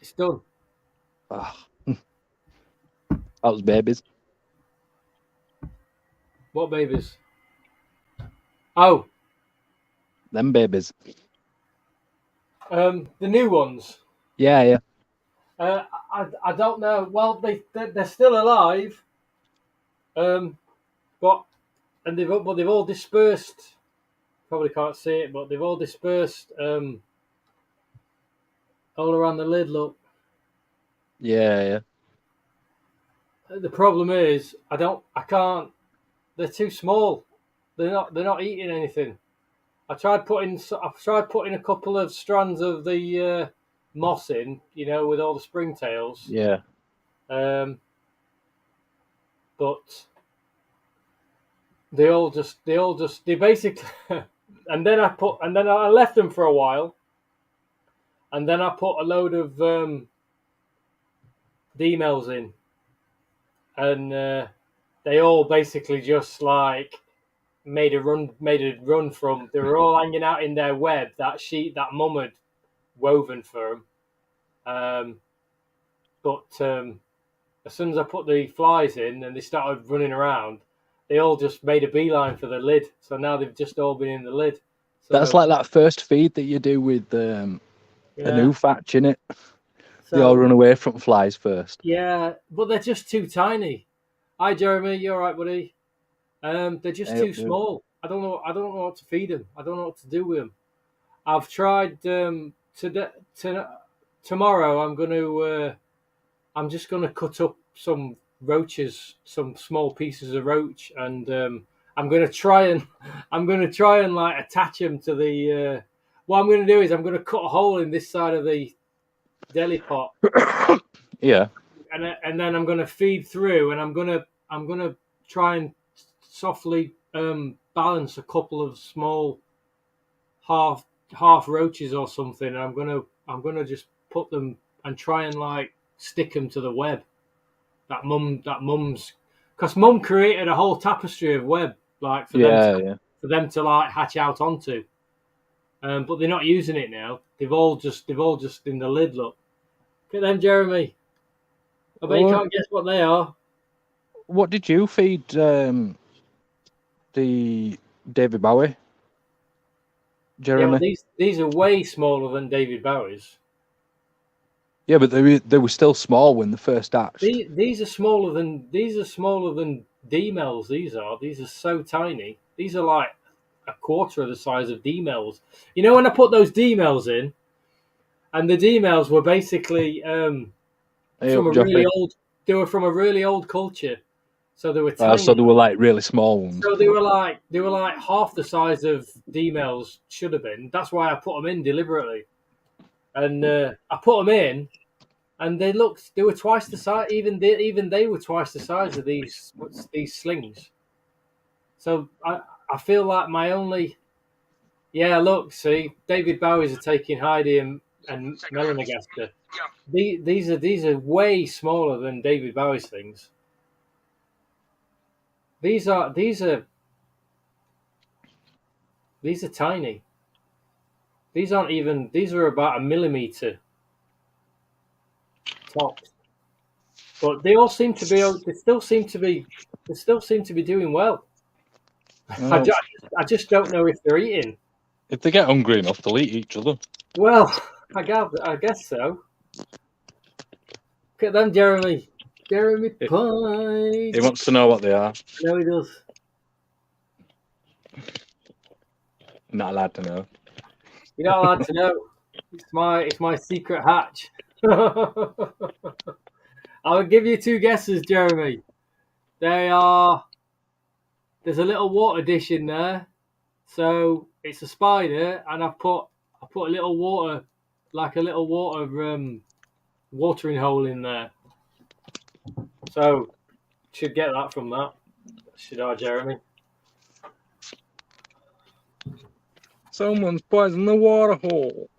It's done. Ah, that was babies. What babies? Oh, Them babies. the new ones. Yeah, yeah. I don't know. Well, they're still alive. But they've all dispersed. Probably can't see it, but they've all dispersed all around the lid. Look, Yeah, yeah. the problem is I can't. They're too small. They're not eating anything. I've tried putting a couple of strands of the moss in, with all the springtails. Yeah. But they basically, and then I left them for a while, and then I put a load of D-mails in, and they all basically just like made a run from. They were all hanging out in their web, that sheet that Mum had woven for them. But as soon as I put the flies in and they started running around, they all just made a beeline for the lid. So now they've just all been in the lid. That's So like that first feed that you do with a yeah, new fatch, innit? They all so run away from flies first. yeah, but they're just too tiny. Hi, Jeremy. You all right, buddy? They're just Hey, too up, dude. small. I don't know. I don't know what to feed them. I don't know what to do with them. I've tried tomorrow. I'm just gonna cut up some roaches, some small pieces of roach, and I'm gonna try and like attach them to the. What I'm gonna do is I'm gonna cut a hole in this side of the deli pot, Yeah. and then I'm gonna feed through, and I'm gonna try and softly balance a couple of small half roaches or something. And I'm gonna just put them and try and like stick them to the web. Mum's, because Mum created a whole tapestry of web like Yeah, yeah. for them to like hatch out onto. But they're not using it now. They've all just in the lid. Look at them, Jeremy. I bet you Well, can't guess what they are. what did you feed the David Bowie, Yeah, well, Jeremy? these are way smaller than David Bowie's. Yeah, but they were still small when they first hatched. These are smaller than D-Mel's. These are so tiny. These are like a quarter of the size of D-Mel's. You know, when I put those D-Mel's in, and the D-Mel's were basically Hey, from up, a really Joffrey. old. They were from a really old culture, so they were So tiny. they were like really small ones. So they were like half the size of D-Mel's should have been. That's why I put them in deliberately, and I put them in, and they were twice the size. Even they were twice the size of these slings. So I feel like my only look, see, David Bowie's are taking Heidi and Melanogaster. These are way smaller than David Bowie's things. These are tiny. These aren't even. These are about a millimeter tops. But they all seem to be. They still seem to be. They still seem to be doing well. Well, I just don't know if they're eating. if they get hungry enough, they'll eat each other. Well, I guess so. Look at them, Jeremy. Jeremy Pye. He wants to know what they are. No, he does. Not allowed to know. You're not allowed to know. It's my secret hatch. I'll give you two guesses, Jeremy. They are. There's a little water dish in there, so it's a spider, and I put a little water, like a little watering hole in there. So should get that from that. Should I, Jeremy? Someone's poisoned the water hole.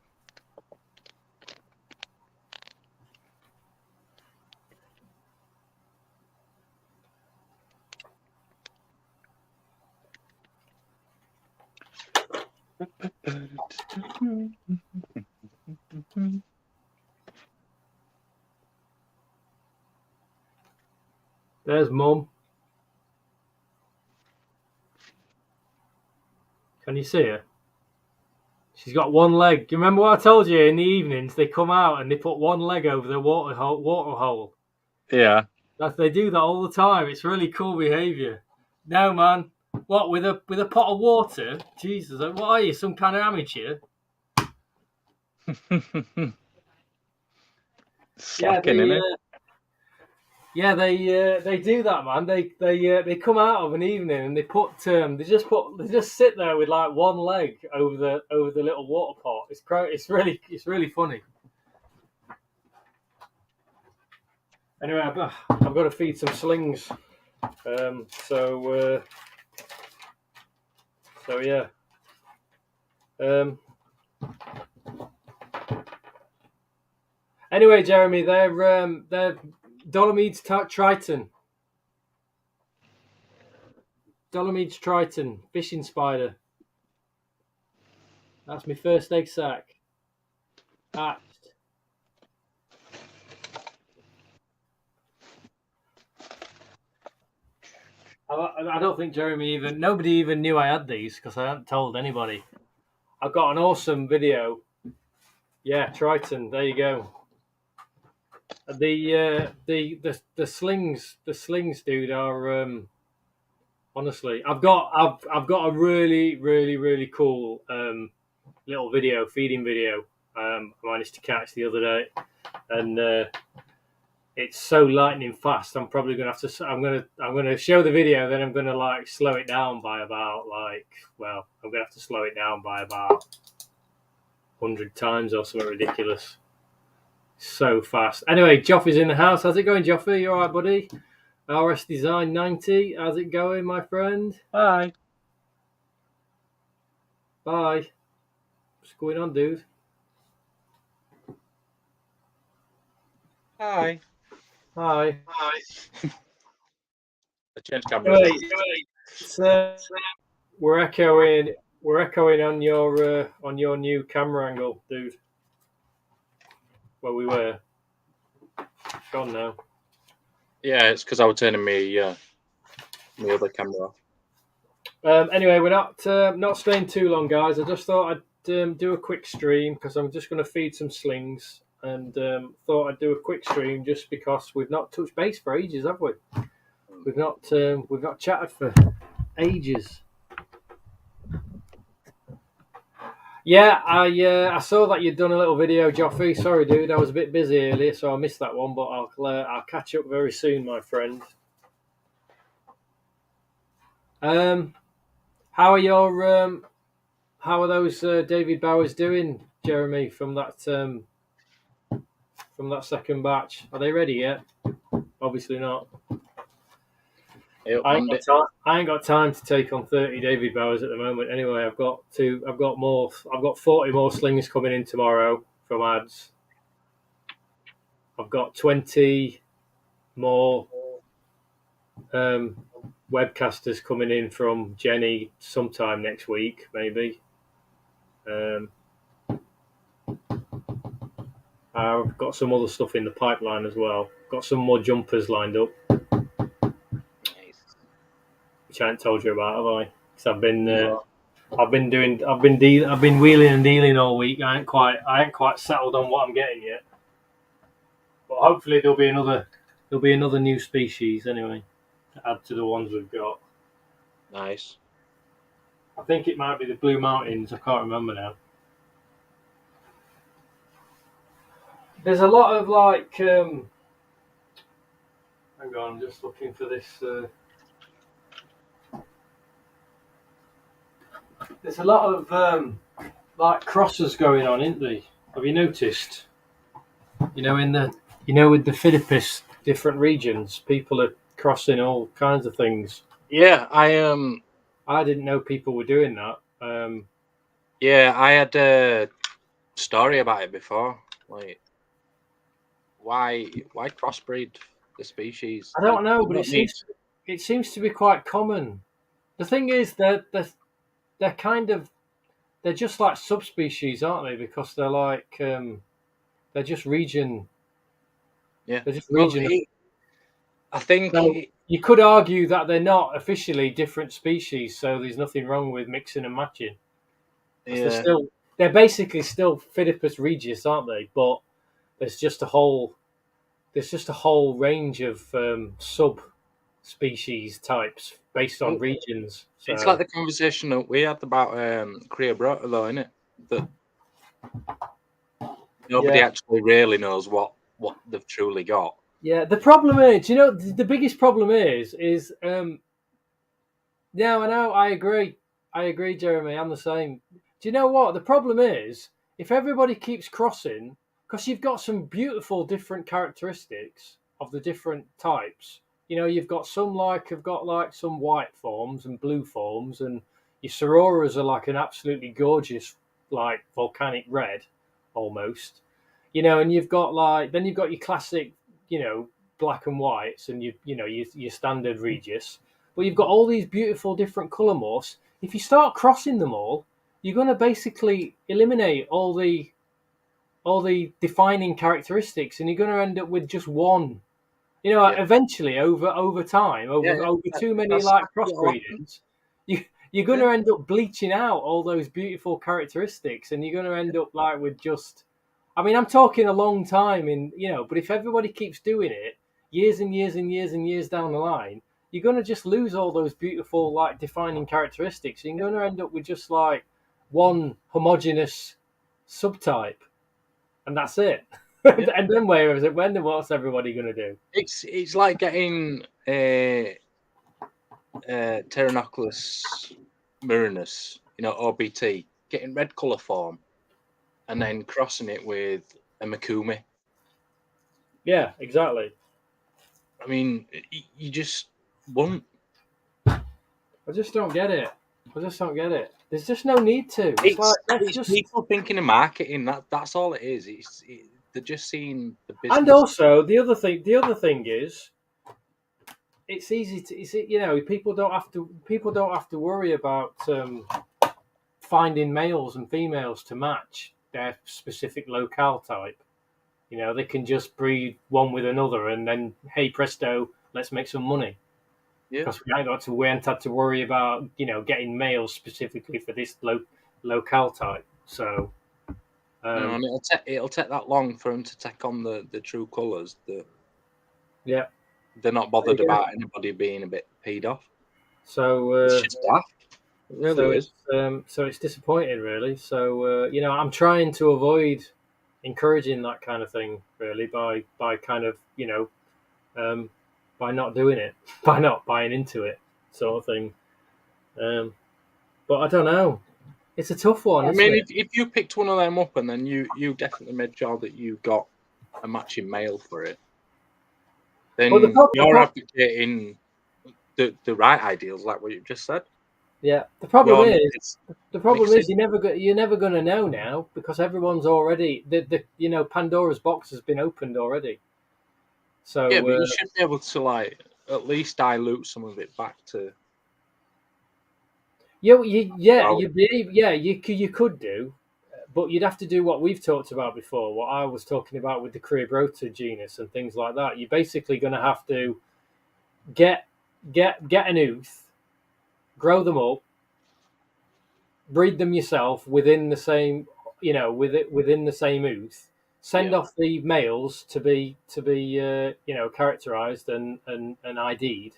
There's Mum. Can you see her? She's got one leg. Do you remember what I told you in the evenings? They come out and they put one leg over the water hole. Yeah. They do that all the time. It's really cool behaviour. No, man. What, with a pot of water? Jesus, what are you, some kind of amateur? Slacking, innit? Yeah, they do that, man. They come out of an evening and they just sit there with like one leg over the little water pot. It's really funny. Anyway, I've got to feed some slings. So yeah. Anyway, Jeremy, they're Dolomites Triton. Dolomites Triton, fishing spider. That's my first egg sac. Hatched. I don't think nobody even knew I had these because I hadn't told anybody. I've got an awesome video. Yeah, Triton. There you go. The slings, dude, are honestly. I've got a really cool little feeding video. I managed to catch the other day, and it's so lightning fast. I'm probably gonna have to. I'm gonna show the video, then I'm gonna like slow it down by about I'm gonna have to slow it down by about 100 times or something ridiculous. So fast. Anyway, Joffy's in the house. How's it going, Joffy? You all right, buddy? RS Design 90. How's it going, my friend? Bye. Bye. What's going on, dude? Hi. Hi. Hi. I changed cameras. We're echoing on your new camera angle, dude. Where we were. Gone now. Yeah, it's because I was turning my other camera off. Anyway, we're not staying too long, guys. I just thought I'd do a quick stream because I'm just going to feed some slings, and thought I'd do a quick stream just because we've not touched base for ages, have we? We've not chatted for ages. Yeah, I saw that you'd done a little video, Joffrey. Sorry, dude, I was a bit busy earlier, so I missed that one. But I'll catch up very soon, my friend. How are those David Bowers doing, Jeremy? From that second batch, are they ready yet? Obviously not. I ain't got time to take on 30 David Bowers at the moment. Anyway, I've got 40 more slings coming in tomorrow from ads. I've got 20 more webcasters coming in from Jenny sometime next week, maybe. I've got some other stuff in the pipeline as well. Got some more jumpers lined up. Which I haven't told you about, have I? Because I've been wheeling and dealing all week. I ain't quite settled on what I'm getting yet. But hopefully there'll be another new species anyway to add to the ones we've got. Nice. I think it might be the Blue Mountains. I can't remember now. There's a lot of like. Hang on, I'm just looking for this. There's a lot of like crosses going on, isn't there? Have you noticed? With the Philippines, different regions, people are crossing all kinds of things. Yeah, I didn't know people were doing that. Yeah, I had a story about it before. Like, why crossbreed the species? I don't know, but it seems to be quite common. The thing is, they're just like subspecies, aren't they? Because they're like they're just region. Yeah, they're just region. I think So you could argue that they're not officially different species, so there's nothing wrong with mixing and matching. Because they're basically still Phidippus regius, aren't they? But there's just a whole range of sub species types based on regions. So it's like the conversation that we had about Creobrota, though, isn't it? That nobody actually really knows what they've truly got. Yeah, the problem is, the biggest problem is yeah, I know, I agree, Jeremy. I'm the same. Do you know what the problem is? If everybody keeps crossing, because you've got some beautiful different characteristics of the different types. You've got have got like some white forms and blue forms, and your Sororas are like an absolutely gorgeous, like volcanic red, almost. And you've got then you've got your classic, black and whites, and your standard Regius. But you've got all these beautiful different colour morphs. If you start crossing them all, you're going to basically eliminate all the defining characteristics, and you're going to end up with just one. Eventually, over time, over too many crossbreedings, you're going to end up bleaching out all those beautiful characteristics, and you're going to end up with just. I mean, I'm talking a long time but if everybody keeps doing it years and years and years and years down the line, you're going to just lose all those beautiful defining characteristics. You're going to end up with just one homogeneous subtype, and that's it. And then where is it? What's everybody going to do? It's like getting Pteronoculus murinus, OBT, getting red colour form, and then crossing it with a Mikumi. Yeah, exactly. I mean, you just won't. I just don't get it. There's just no need to. It's people thinking of marketing. That's all it is. They're just seeing the business. And also the other thing is, it's easy to. People don't have to worry about finding males and females to match their specific locale type. They can just breed one with another, and then hey presto, let's make some money. Because we ain't had to worry about getting males specifically for this locale type. So and it'll take that long for them to take on the true colours. Yeah, they're not bothered about anybody being a bit peed off. So it's just daft. It really is. So it's disappointing, really. So I'm trying to avoid encouraging that kind of thing, really, by kind of by not doing it, by not buying into it, sort of thing. But I don't know. It's a tough one. I mean, if you picked one of them up and then you definitely made sure that you got a matching male for it, then you're advocating the right ideals, like what you just said. Yeah, the problem is you're never going to know now, because everyone's already Pandora's box has been opened already. So yeah, but you should be able to at least dilute some of it back to. You could do, but you'd have to do what we've talked about before, what I was talking about with the Creobrota genus and things like that. You're basically going to have to get an ooth, grow them up, breed them yourself within the same, within the same ooth. Send off the males to be characterized and ID'd.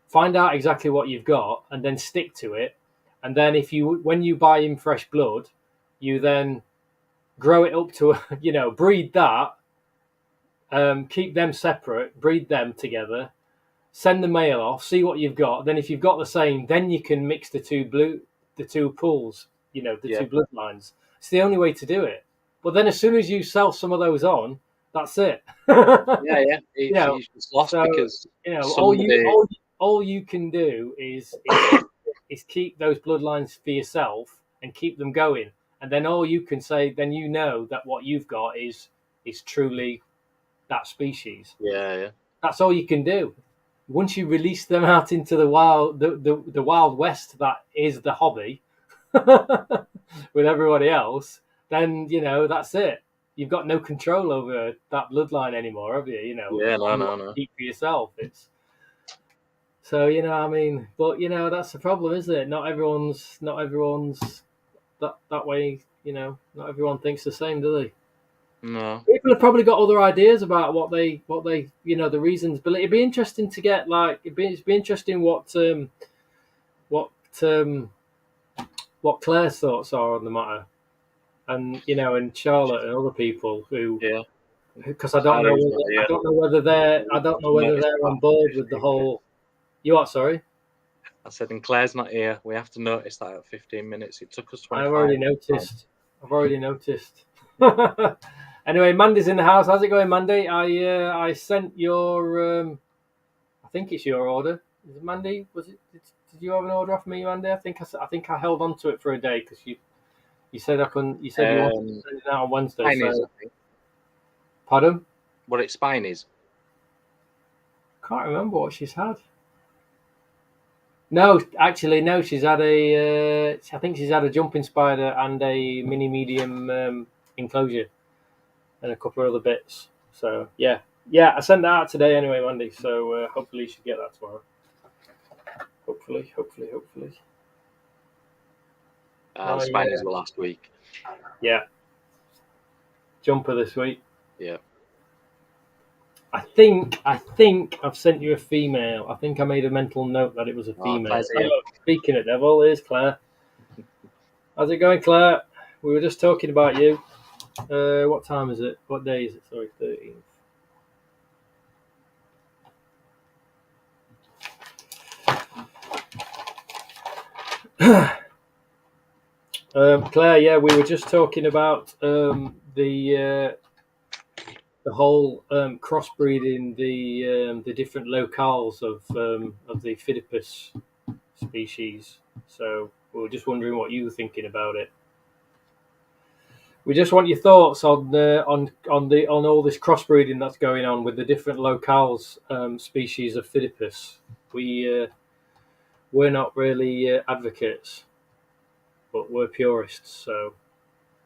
Find out exactly what you've got, and then stick to it. And then when you buy in fresh blood, you then grow it up to breed that, keep them separate, breed them together, send the male off, see what you've got. Then if you've got the same, then you can mix the two pools, two bloodlines. It's the only way to do it. But then as soon as you sell some of those on, that's it. He's just lost because all you can do is keep those bloodlines for yourself and keep them going. And then all you can say, then that what you've got is truly that species. Yeah. That's all you can do. Once you release them out into the wild, the wild west that is the hobby, with everybody else, then that's it. You've got no control over that bloodline anymore, have you? No. Keep for yourself. So I mean, but that's the problem, isn't it? Not everyone's that way. Not everyone thinks the same, do they? No. People have probably got other ideas about what they the reasons. But it'd be interesting to get it'd be interesting what what Claire's thoughts are on the matter, and and Charlotte and other people who. Yeah. Because I don't know whether they're on board with the whole. You what? Sorry. I said, and Claire's not here. We have to notice that at 15 minutes. It took us 25. I've already noticed. Anyway, Mandy's in the house. How's it going, Mandy? I sent your I think it's your order. Is it Mandy? Was it? Did you have an order off me, Mandy? I think I held on to it for a day because you said I couldn't. You said you wanted to send it out on Wednesday. Spinies, So. I think. Pardon? What its spine is? Can't remember what she's had. No, actually, no. She's had I think she's had a jumping spider and a mini medium enclosure, and a couple of other bits. So yeah. I sent that out today anyway, Monday. So hopefully you should get that tomorrow. Hopefully. The spinies were last week. Yeah. Jumper this week. Yeah. I think I've sent you a female. I think I made a mental note that it was a female. Speaking of devil, here's Claire. How's it going, Claire? We were just talking about you. What time is it? What day is it? Sorry, 13th. Claire, yeah, we were just talking about the whole crossbreeding the different locales of the Phidippus species. So we were just wondering what you were thinking about it. We just want your thoughts on all this crossbreeding that's going on with the different locales species of Phidippus. We're not really advocates, but we're purists. So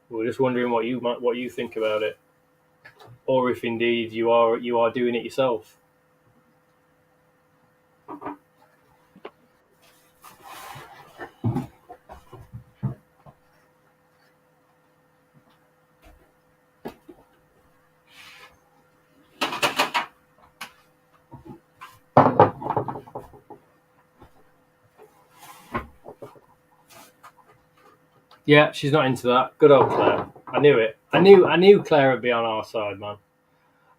we're just wondering what you think about it. Or if indeed you are doing it yourself. Yeah, she's not into that. Good old Claire. I knew it. I knew Claire would be on our side, man.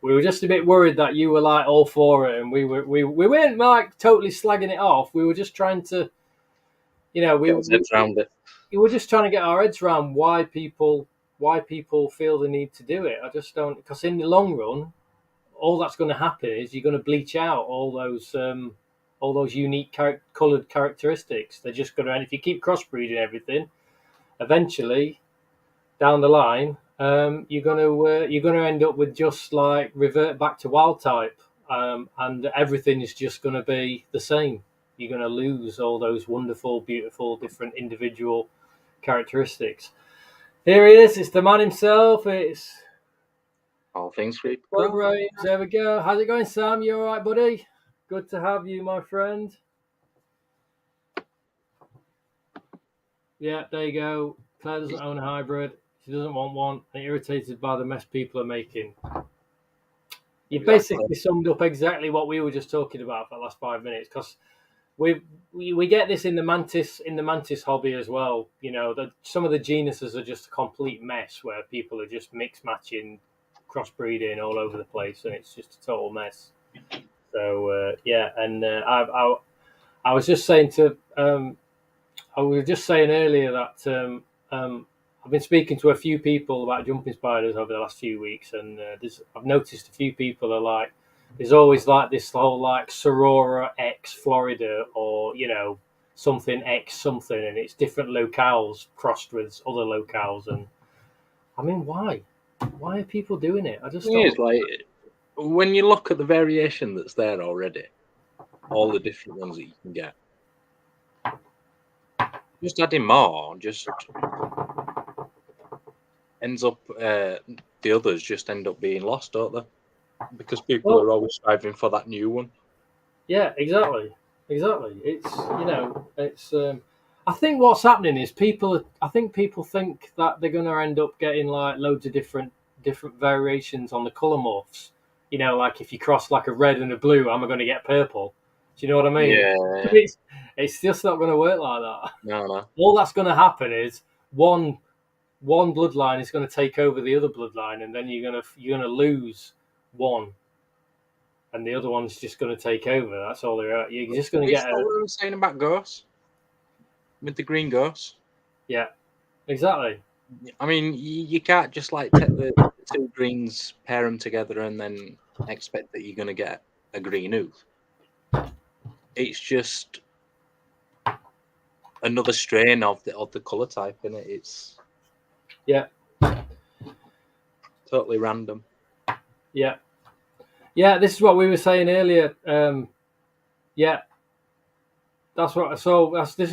We were just a bit worried that you were like all for it, and we weren't like totally slagging it off. We were just trying to, we were just trying to get our heads around why people feel the need to do it. I just don't, because in the long run, all that's going to happen is you're going to bleach out all those unique coloured characteristics. They're just going to, and if you keep crossbreeding everything, eventually down the line, you're gonna end up with just like revert back to wild type, and everything is just going to be the same. You're going to lose all those wonderful, beautiful, different individual characteristics. Here he is. It's the man himself. It's all things free. Right, there we go. How's it going, Sam? You all right, buddy? Good to have you, my friend. Yeah, there you go. Claire doesn't own a hybrid. She doesn't want one. And irritated by the mess people are making. You basically summed up exactly what we were just talking about for the last 5 minutes, because we get this in the mantis hobby as well. That some of the genuses are just a complete mess where people are just mix matching, crossbreeding all over the place, and it's just a total mess. So I was just saying earlier that I've been speaking to a few people about jumping spiders over the last few weeks, and I've noticed a few people are like, there's always like this whole like Sorora X Florida, or something X something, and it's different locales crossed with other locales. And I mean, why are people doing it? I just don't. It's like, when you look at the variation that's there already, all the different ones that you can get, just adding more just ends up, the others just end up being lost, don't they? Because people are always striving for that new one. Yeah, exactly. Exactly. It's it's. I think what's happening is people. I think people think that they're going to end up getting like loads of different variations on the color morphs. Like if you cross like a red and a blue, am I going to get purple? Do you know what I mean? Yeah. It's just not going to work like that. No. All that's going to happen is one bloodline is going to take over the other bloodline, and then you're gonna lose one, and the other one's just going to take over. That's all they're at. You're just going to It's get what we were saying about ghosts with the green ghosts. Yeah, exactly. I mean, you can't just like take the two greens, pair them together, and then expect that you're going to get a green oof. It's just another strain of the color type, and it's totally random. Yeah. This is what we were saying earlier. This is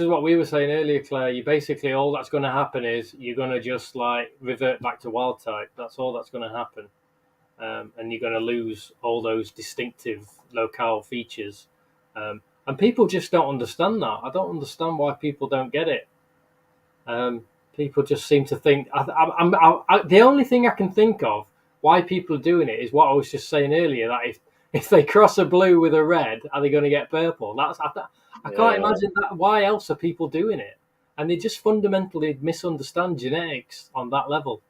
what we were saying earlier, Claire. You basically all that's going to happen is you're going to just like revert back to wild type. That's all that's going to happen, and you're going to lose all those distinctive locale features. And people just don't understand that. I don't understand why people don't get it. People just seem to think. The only thing I can think of why people are doing it is what I was just saying earlier. That if they cross a blue with a red, are they going to get purple? I can't imagine that. Why else are people doing it? And they just fundamentally misunderstand genetics on that level.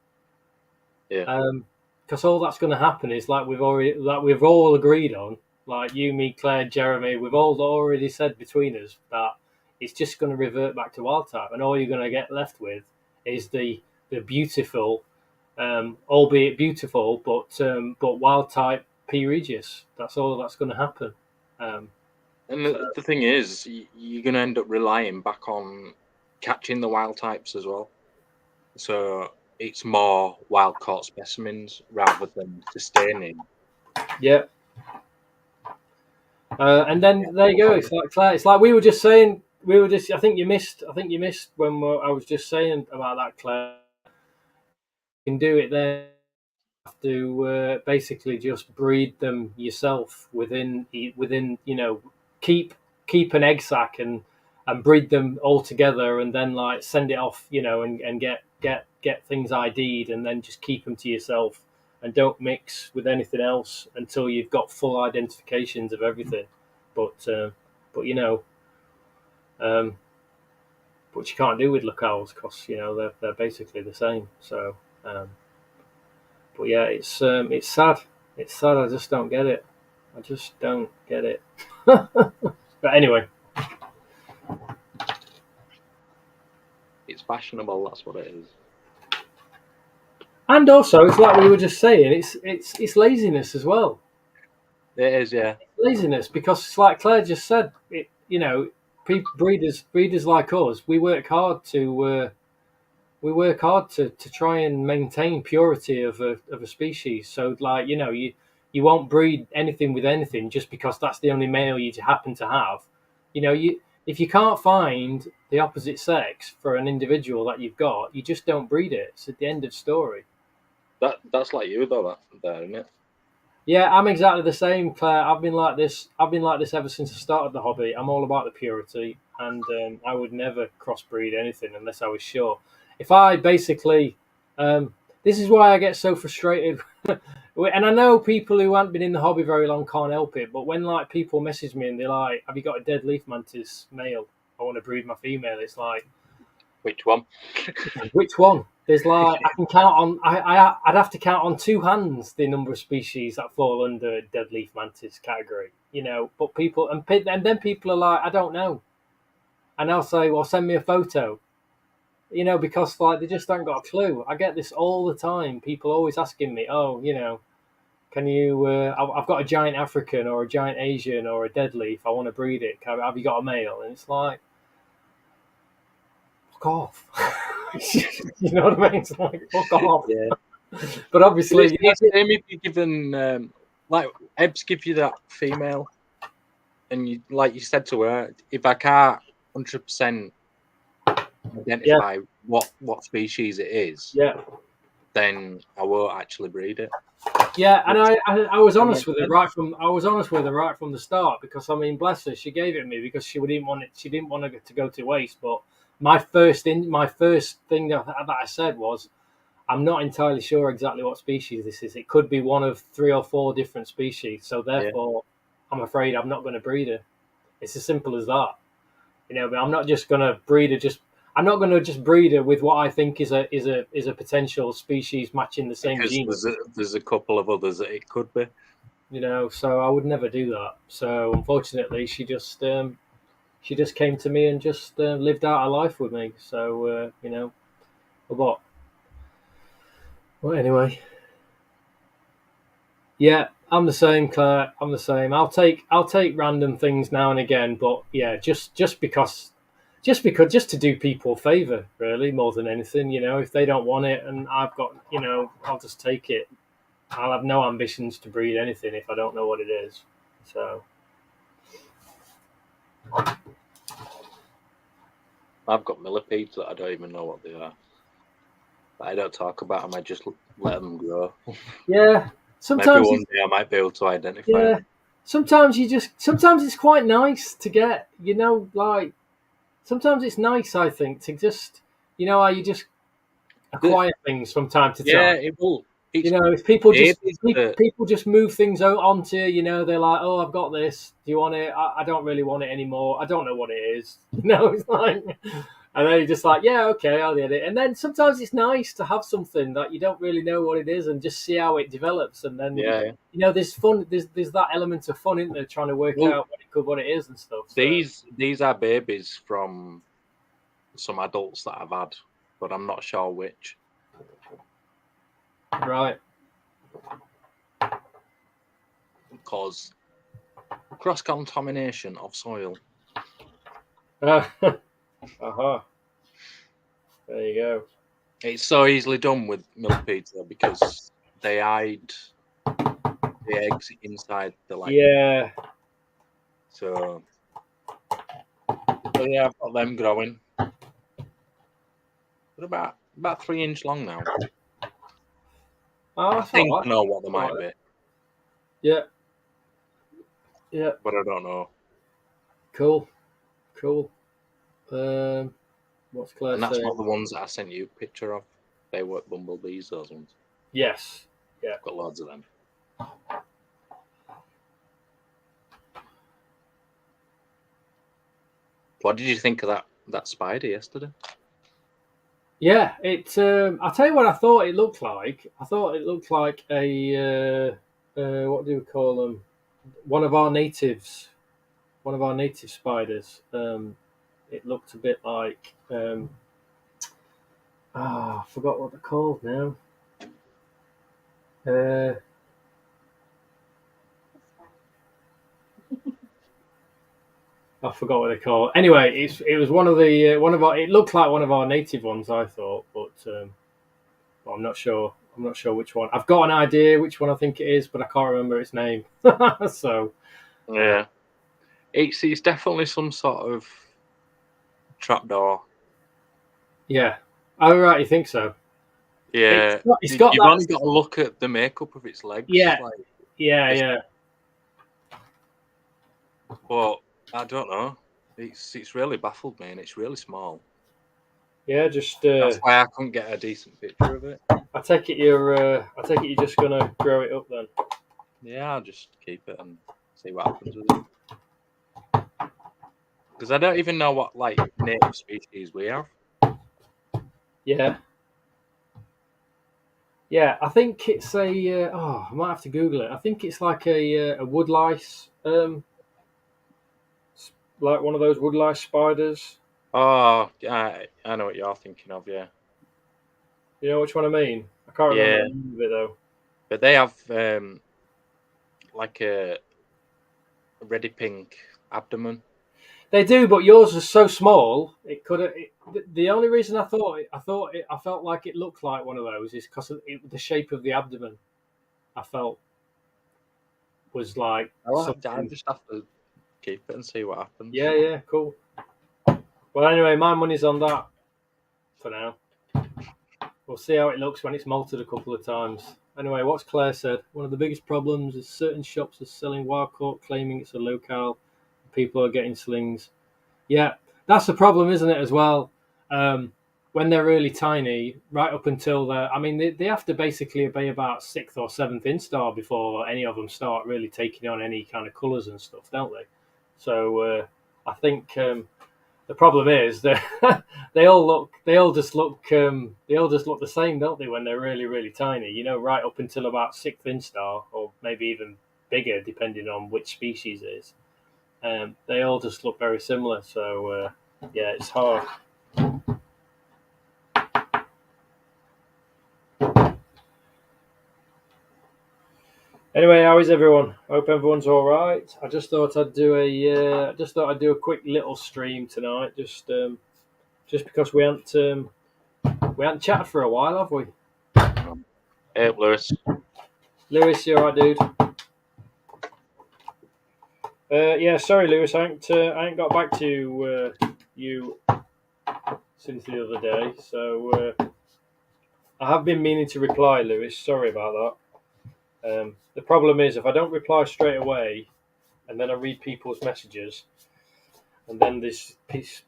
Yeah. Because all that's going to happen is like we've all agreed on, like you, me, Claire, Jeremy, we've all already said between us that it's just going to revert back to wild type, and all you're going to get left with is the beautiful, albeit beautiful, but wild type P. Regis. That's all that's going to happen. And the thing is, you're going to end up relying back on catching the wild types as well. So it's more wild caught specimens rather than sustaining. Yeah. And then there you go. It's like Claire. It's like we were just saying. I think you missed when I was just saying about that, Claire. You can do it there. You have to basically just breed them yourself within keep an egg sac and breed them all together, and then like send it off, and get things ID'd, and then just keep them to yourself, and don't mix with anything else until you've got full identifications of everything. But you can't do with locales because they're basically the same. So, but yeah, it's sad. It's sad. I just don't get it. I just don't get it. But anyway, it's fashionable. That's what it is. And also, it's like we were just saying. It's laziness as well. It is, yeah. Laziness, because it's like Claire just said. Breeders like us, we work hard to try and maintain purity of a species. So, like you won't breed anything with anything just because that's the only male you happen to have. If you can't find the opposite sex for an individual that you've got, you just don't breed it. It's at the end of story. That's like you though, isn't it? Yeah, I'm exactly the same, Claire. I've been like this ever since I started the hobby. I'm all about the purity, and I would never crossbreed anything unless I was sure. If I basically, this is why I get so frustrated. And I know people who haven't been in the hobby very long can't help it, but when like people message me and they're like, "Have you got a dead leaf mantis male? I want to breed my female." It's like, which one? Which one? There's like I can count on. I'd have to count on two hands the number of species that fall under dead leaf mantis category. But people and then people are like, I don't know, and I'll say, well, send me a photo. Because like they just haven't got a clue. I get this all the time. People always asking me, oh, can you? I've got a giant African or a giant Asian or a dead leaf. I want to breed it. Have you got a male? And it's like, fuck off. You know what I mean? It's like, fuck off. Yeah. But obviously, it's the same if you're given like Ebbs give you that female, and you like you said to her, if I can't 100% identify what species it is, yeah, then I won't actually breed it. Yeah, and I was honest with her right from the start, because I mean, bless her, she gave it to me because she didn't want it. She didn't want it to go to waste. But my first thing that I said was, I'm not entirely sure exactly what species this is. It could be one of 3 or 4 different species. So therefore, I'm afraid I'm not going to breed her. It's as simple as that. But I'm not just going to breed her. I'm not going to just breed her with what I think is a potential species matching the same genus. There's a couple of others that it could be. So I would never do that. So unfortunately, she just came to me and just lived out her life with me. So what? Well, anyway, yeah, I'm the same, Claire. I'm the same. I'll take random things now and again, but yeah, just to do people a favor, really, more than anything. If they don't want it and I've got, I'll just take it. I'll have no ambitions to breed anything if I don't know what it is. So I've got millipedes that I don't even know what they are. But I don't talk about them. I just let them grow. Yeah, sometimes maybe one day I might be able to identify them. Sometimes it's quite nice to get, like, sometimes it's nice, I think, to just, how you just acquire things from time to time. Yeah, it will. If people just move things onto, they're like, oh, I've got this. Do you want it? I don't really want it anymore. I don't know what it is. It's like, and then you're just like, yeah, okay, I'll get it. And then sometimes it's nice to have something that you don't really know what it is and just see how it develops. And then, there's fun. There's that element of fun, isn't there? Trying to work out what it is and stuff. So. These are babies from some adults that I've had, but I'm not sure which. Right. Because cross-contamination of soil. There you go. It's so easily done with millipedes though, because they hide the eggs inside the light. Yeah. So yeah, I've got them growing. They're about 3 inch long now. Oh, I think I know what they might be. Yeah. Yeah. But I don't know. Cool. What's Claire And that's saying? not the ones that I sent you a picture of. They were bumblebees, those ones. Yes. Yeah. I've got loads of them. What did you think of that spider yesterday? Yeah, I'll tell you what I thought it looked like. I thought it looked like a what do we call them? One of our native spiders. It looked a bit like I forgot what they're called now. I forgot what they're called. Anyway, it was one of our. It looked like one of our native ones, I thought, but I'm not sure. I'm not sure which one. I've got an idea which one I think it is, but I can't remember its name. So yeah, it's definitely some sort of trapdoor. Yeah. Oh right, you think so? Yeah, it's got you've only got to look at the makeup of its legs. Yeah, yeah. But I don't know. It's really baffled me, and it's really small. Yeah, just that's why I couldn't get a decent picture of it. I take it you're just gonna grow it up then. Yeah, I'll just keep it and see what happens with it. Because I don't even know what native species we have. Yeah. Yeah, I think it's a. I might have to Google it. I think it's like a woodlice, like one of those woodlice spiders. Oh, yeah, I know what you're thinking of. Yeah. You know which one I mean? I can't remember the name of it though. But they have like a reddy pink abdomen. They do, but yours is so small. It could. The only reason I felt like it looked like one of those is because the shape of the abdomen. I felt was like. I just have to keep it and see what happens. Yeah, cool. Well, anyway, my money's on that for now. We'll see how it looks when it's malted a couple of times. Anyway, what's Claire said? One of the biggest problems is certain shops are selling wild caught, claiming it's a locale. People are getting slings. Yeah, that's the problem, isn't it, as well? When they're really tiny, right up until they're... I mean, they have to basically be about 6th or 7th instar before any of them start really taking on any kind of colours and stuff, don't they? So I think the problem is that they all just look the same, don't they, when they're really, really tiny? You know, right up until about 6th instar, or maybe even bigger, depending on which species it is. They all just look very similar. So yeah, it's hard. Anyway, how is everyone? I hope everyone's all right. I just thought I'd do a quick little stream tonight, just because we hadn't chatted for a while, have we? Hey, Lewis. Lewis, you all right, dude? Yeah, sorry, Lewis. I ain't got back to you since the other day, so I have been meaning to reply, Lewis. Sorry about that. The problem is, if I don't reply straight away, and then I read people's messages, and then these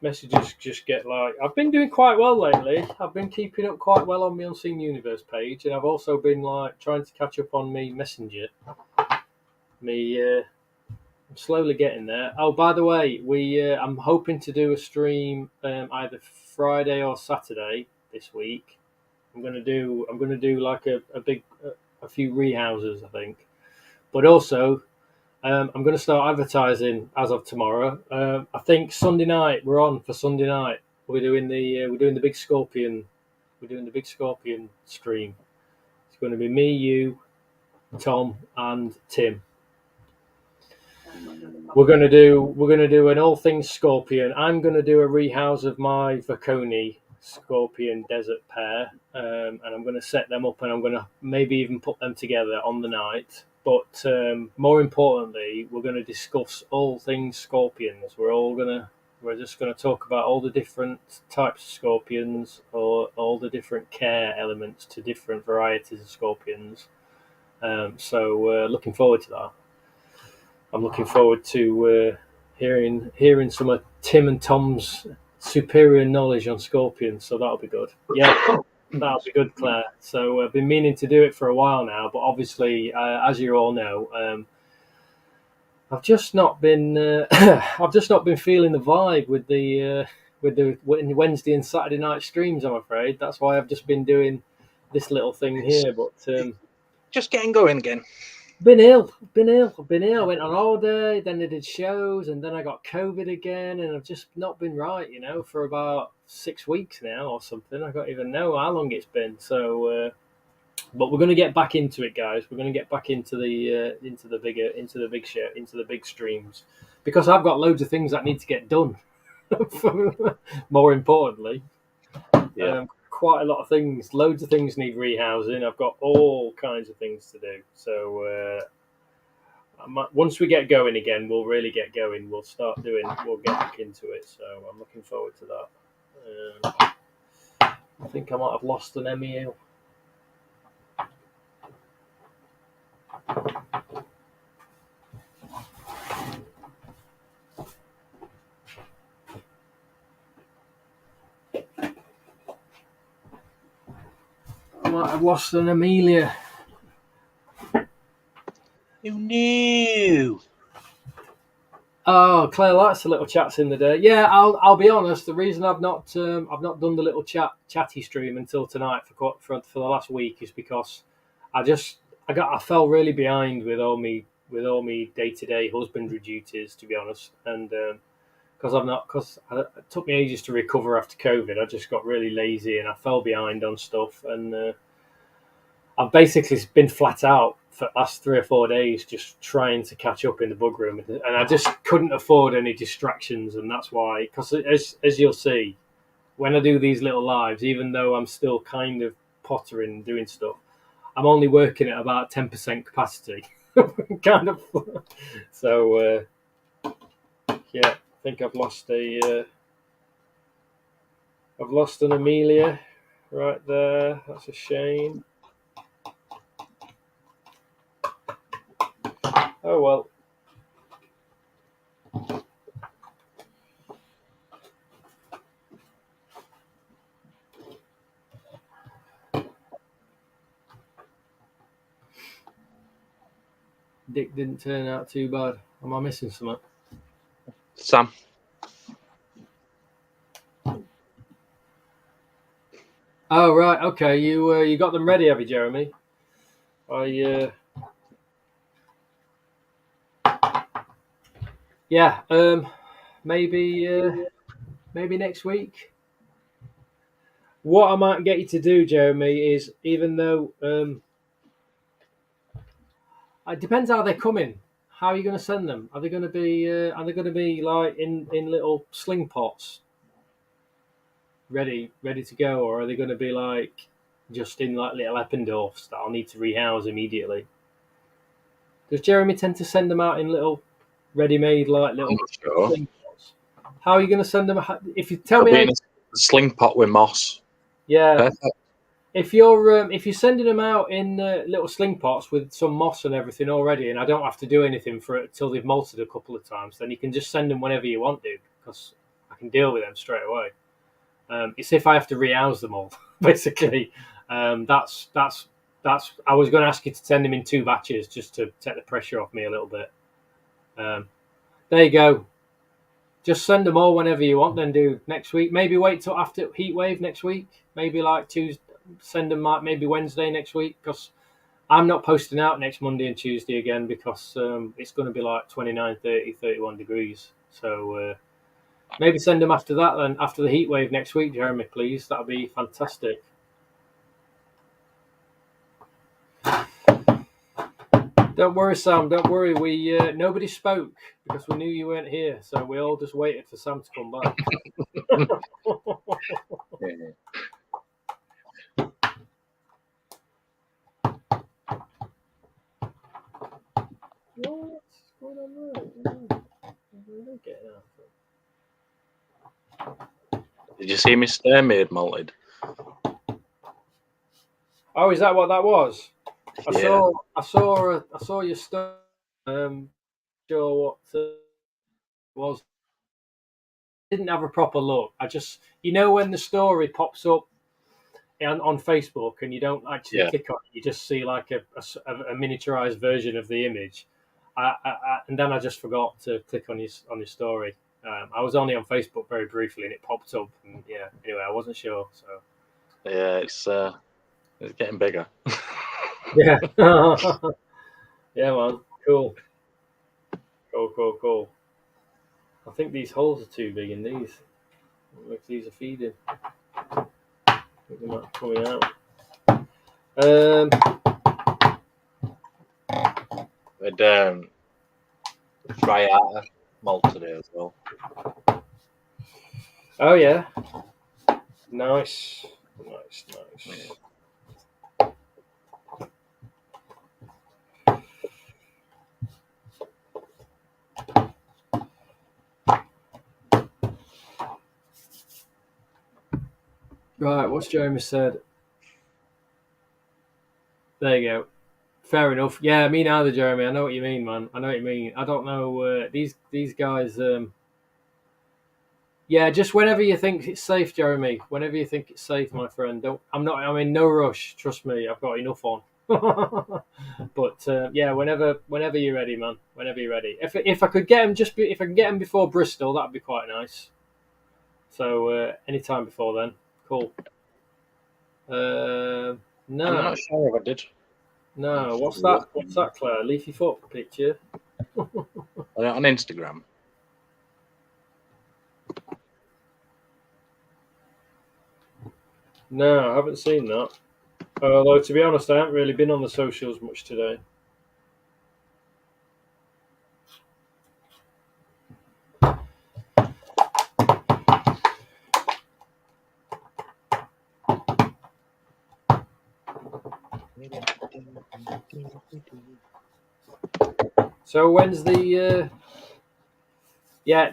messages just get like... I've been doing quite well lately. I've been keeping up quite well on my Unseen Universe page, and I've also been like trying to catch up on me Messenger. I'm slowly getting there. Oh, by the way, I'm hoping to do a stream either Friday or Saturday this week. I'm gonna do like a few rehouses, I think, but also I'm going to start advertising as of tomorrow. I think Sunday night we're on for Sunday night. We're doing the big scorpion. We're doing the big scorpion stream. It's going to be me, you, Tom, and Tim. We're going to do an all things scorpion. I'm going to do a rehouse of my Vaconi scorpion desert pair, and I'm going to set them up, and I'm going to maybe even put them together on the night. But more importantly, we're going to discuss all things scorpions. We're just going to talk about all the different types of scorpions, or all the different care elements to different varieties of scorpions. So looking forward to that. I'm looking forward to hearing some of Tim and Tom's superior knowledge on scorpions. So that'll be good. Yeah, that'll be good, Claire. So I've been meaning to do it for a while now, but obviously, as you all know, I've just not been feeling the vibe with the Wednesday and Saturday night streams. I'm afraid that's why I've just been doing this little thing here. But just getting going again. Been ill. I went on holiday, then I did shows, and then I got COVID again, and I've just not been right, for about 6 weeks now or something. I don't even know how long it's been. So, but we're going to get back into it, guys. We're going to get back into the big streams, because I've got loads of things that need to get done. More importantly, yeah. Quite a lot of things. Loads of things need rehousing. I've got all kinds of things to do. So once we get going again, we'll really get going. We'll get back into it. So I'm looking forward to that. I think I might have lost an Emil. I've lost an Amelia. You knew. Oh, Claire likes the little chats in the day. Yeah, I'll be honest. The reason I've not done the little chatty stream until tonight for the last week is because I fell really behind with all me day-to-day husbandry duties, to be honest, and because it took me ages to recover after COVID. I just got really lazy and I fell behind on stuff, and I've basically been flat out for the last 3 or 4 days just trying to catch up in the bug room, and I just couldn't afford any distractions, and that's why, because as you'll see, when I do these little lives, even though I'm still kind of pottering and doing stuff, I'm only working at about 10% capacity. Kind of. So yeah, I think I've lost an Amelia. right there. That's a shame. Oh well. Dick didn't turn out too bad. Am I missing something? Sam. Oh right, okay. You got them ready, have you, Jeremy? Yeah. Maybe next week. What I might get you to do, Jeremy, is even though it depends how they're coming. How are you going to send them? Are they going to be? Are they going to be like in little sling pots, ready to go, or are they going to be like just in like little Eppendorfs that I'll need to rehouse immediately? Does Jeremy tend to send them out in little ready-made like little Sure. sling pots? How are you going to send them? If you tell It'll me, be in a sling pot with moss. yeah. Perfect. If you're sending them out in little sling pots with some moss and everything already, and I don't have to do anything for it till they've molted a couple of times, then you can just send them whenever you want, dude, because I can deal with them straight away. It's if I have to rehouse them all, basically. That's. I was going to ask you to send them in 2 batches just to take the pressure off me a little bit. There you go. Just send them all whenever you want. Then do next week. Maybe wait till after heat wave next week. Maybe like Tuesday. Send them like maybe Wednesday next week, because I'm not posting out next Monday and Tuesday again, because it's going to be like 29, 30, 31 degrees. So maybe send them after that then, after the heat wave next week, Jeremy, please. That'd be fantastic. Don't worry, Sam. Don't worry. We nobody spoke because we knew you weren't here, so we all just waited for Sam to come back. Yeah. What's going on there? Did you see my stair made malted? Oh, is that what that was? Yeah. I saw your story. Sure what it was. Didn't have a proper look. I just, when the story pops up on Facebook and you don't actually click on it, you just see like a miniaturized version of the image. And then I just forgot to click on his story. I was only on Facebook very briefly and it popped up. And yeah, anyway, I wasn't sure. So Yeah, it's getting bigger. yeah, yeah, man, cool. I think these holes are too big in these. I don't know if these are feeding. I think they might be coming out. We'd try out malt today as well. Oh yeah, nice. Right, what's Jeremy said? There you go. Fair enough. Yeah, me neither, Jeremy. I know what you mean, man. I know what you mean. I don't know these guys. Yeah, just whenever you think it's safe, Jeremy. Whenever you think it's safe, my friend. I'm in no rush. Trust me, I've got enough on. But yeah, whenever you're ready, man. Whenever you're ready. If I could get them if I can get them before Bristol, that'd be quite nice. So anytime before then, cool. No, I'm not sure if I did. no. What's that? What's that, Claire? Leafy foot picture. On Instagram. No, I haven't seen that. Although, to be honest, I haven't really been on the socials much today. So when's the? Yeah,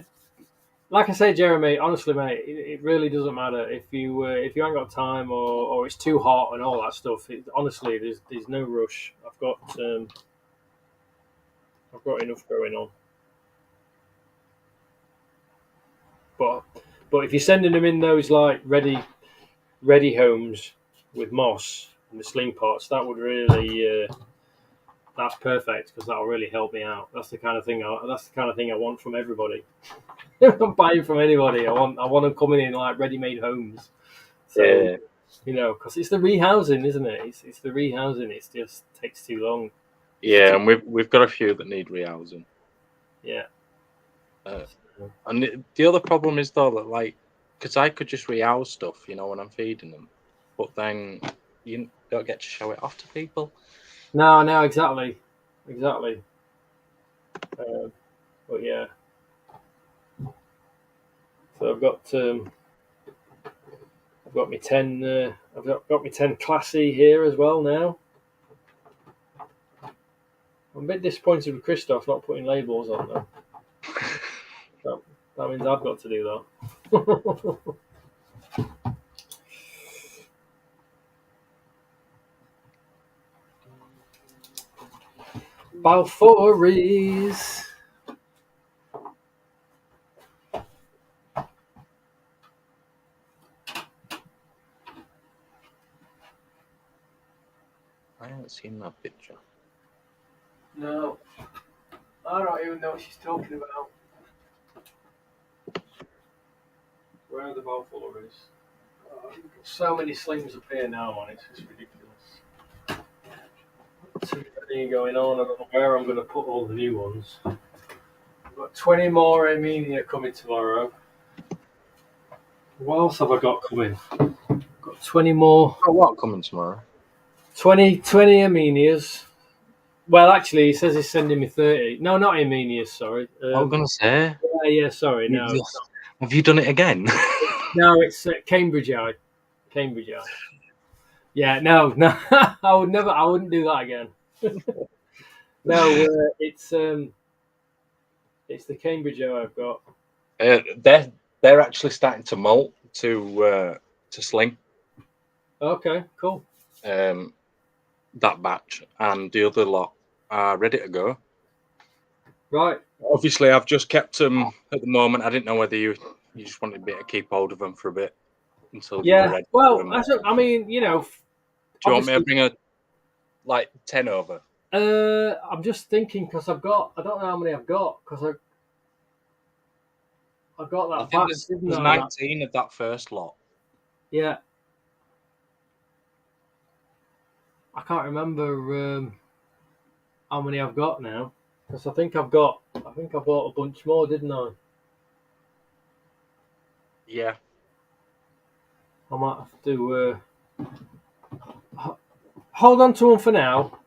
like I say, Jeremy, honestly, mate, it really doesn't matter if you ain't got time or it's too hot and all that stuff. Honestly, there's no rush. I've got enough going on. But if you're sending them in those like ready homes with moss and the sling pots, that would really that's perfect because that'll really help me out. That's the kind of thing I want from everybody. I'm buying from anybody. I want them coming in like ready-made homes. So because it's the rehousing, isn't it? It's the rehousing. It just takes too long. Yeah, and we've got a few that need rehousing. Yeah. And the other problem is though that like, because I could just rehouse stuff, when I'm feeding them, but then you don't get to show it off to people. No, exactly. But yeah. So I've got my 10. I've got my 10 classy here as well now. I'm a bit disappointed with Christoph not putting labels on them. That means I've got to do that. Balfouries. I haven't seen that picture. No, I don't even know what she's talking about. Where are the Balfouries? Oh, so many slings up here now, man. It's just ridiculous. Too many going on. I don't know where I'm going to put all the new ones. I've got 20 more Armenia coming tomorrow. What else have I got coming? I've got 20 more. Oh, what coming tomorrow? 20 Armenias. Well, actually, he says he's sending me 30. No, not Armenias, sorry. I was going to say. Yeah, sorry. No. Have you done it again? No, it's Cambridge Eye. Yeah, no. I wouldn't do that again. No, it's the Cambridge Eye I've got. They're actually starting to molt to sling. Okay, cool. That batch and the other lot are ready to go. Right. Obviously, I've just kept them at the moment. I didn't know whether you just wanted me to keep hold of them for a bit until you were ready. Well, I mean, do you want me to bring 10 over? I'm just thinking because I don't know how many I've got because I've got that. I think there's 19 of that first lot. Yeah. I can't remember how many I've got now because I think I bought a bunch more, didn't I? Yeah. I might have to hold on to them for now.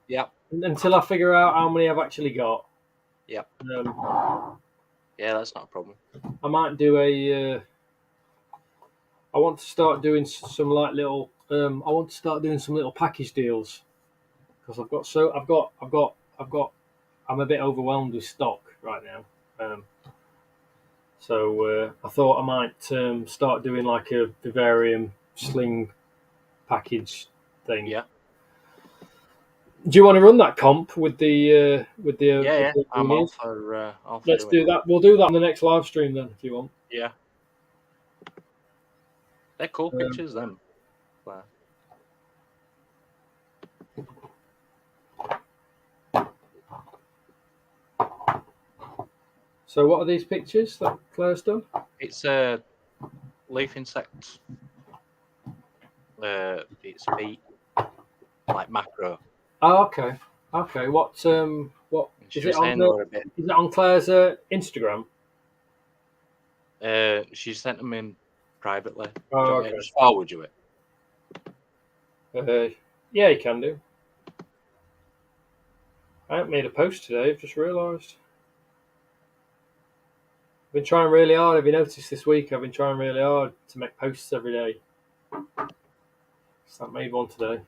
Yeah. Until I figure out how many I've actually got. Yeah. Yeah, that's not a problem. I might do I want to start doing some little. I want to start doing some little package deals because I'm a bit overwhelmed with stock right now. So I thought I might start doing like a Vivarium sling package thing. Yeah. Do you want to run that comp with the Yeah. I'm all for Let's do that. We'll do that on the next live stream then, if you want. Yeah. They're cool pictures, then. Wow. So what are these pictures that Claire's done? It's a leaf insect. It's feet, like macro. Oh, okay. What is it on? Is it on Claire's Instagram? She sent them in privately. Oh, okay. Just forward you it. Yeah, you can do. I haven't made a post today. I've just realised. I've been trying really hard. Have you noticed this week? I've been trying really hard to make posts every day. So I made one today.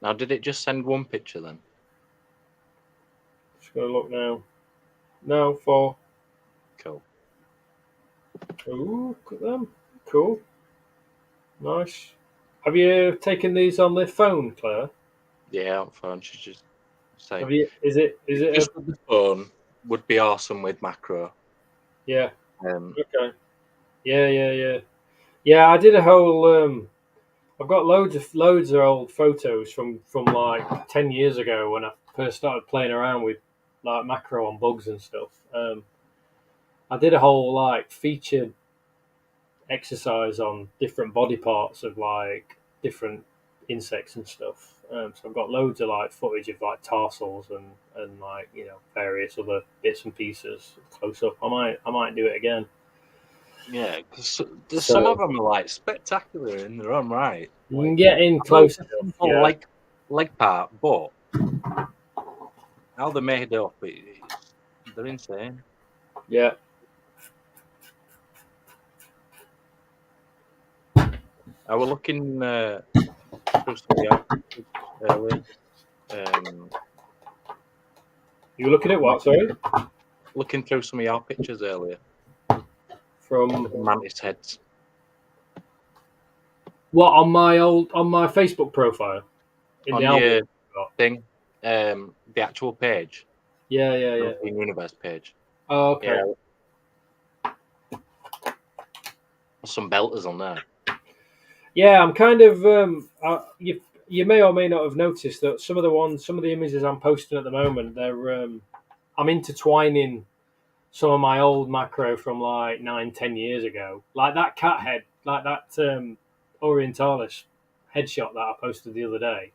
Now, did it just send one picture then? Just gonna look now. No, 4. Cool. Ooh, look at them. Cool. Nice. Have you taken these on the phone, Claire? Yeah, on phone. She's just saying. Have you? Is it Just with the phone would be awesome with macro. Yeah. Um, Okay. Yeah. Yeah, I did a whole. I've got loads of old photos from like 10 years ago when I first started playing around with like macro on bugs and stuff. I did a whole like featured exercise on different body parts of like different insects and stuff. So I've got loads of like footage of like tarsals and like various other bits and pieces close up. I might do it again. yeah, because some So of them are like spectacular in their own right. you can get in close enough. Yeah. Leg part, but how they're made up, they're insane. Yeah. I was looking through some of the articles earlier. You were looking at what? Sorry. Looking through some of your pictures earlier. From Mantis heads. what on my Facebook profile in On the your album. thing, the actual page. Yeah. The Universe page. Oh, okay. Yeah. Some belters on there. Yeah, I'm kind of. You may or may not have noticed that some of the images I'm posting at the moment, I'm intertwining some of my old macro from like 9-10 years ago, like that cat head, like that Orientalis headshot that I posted the other day.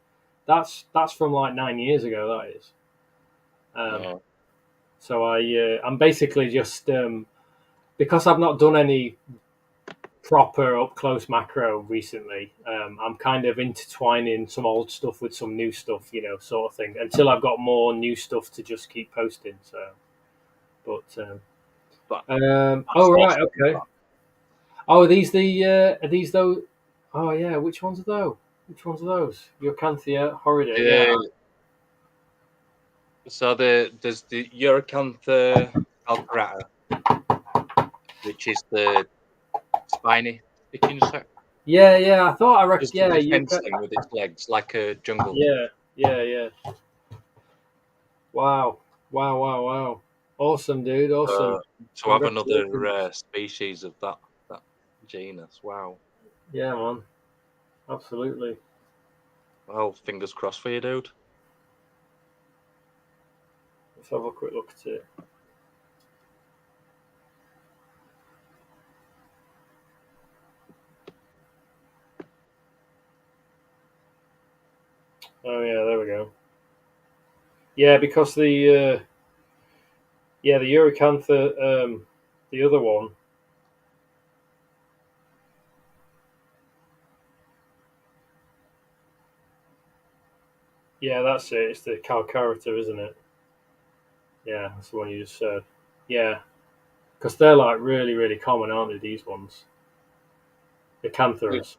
That's from like 9 years ago. That is. Yeah. So I'm basically just because I've not done any proper up close macro recently. I'm kind of intertwining some old stuff with some new stuff, sort of thing, until I've got more new stuff to just keep posting. So, oh right, okay. Oh, are these those? Oh yeah, which ones are those? Which ones are those? Eucanthia horrida. Yeah. So there's the Eurocantha alcarata, which is the spiny sticking insect. Yeah. I thought I reckon. Just Yeah, the defense thing with its legs, like a jungle. Yeah. Wow. Awesome, dude. Awesome. To have another species of that genus. Wow. Yeah, man. Absolutely. Well, fingers crossed for you, dude. Let's have a quick look at it. Oh yeah, there we go. Yeah, because the Eurocantha, the other one. Yeah, that's it. It's the Calcarita, isn't it? Yeah, that's the one you just said. Yeah, because they're like really, really common, aren't they? These ones, the Canthras,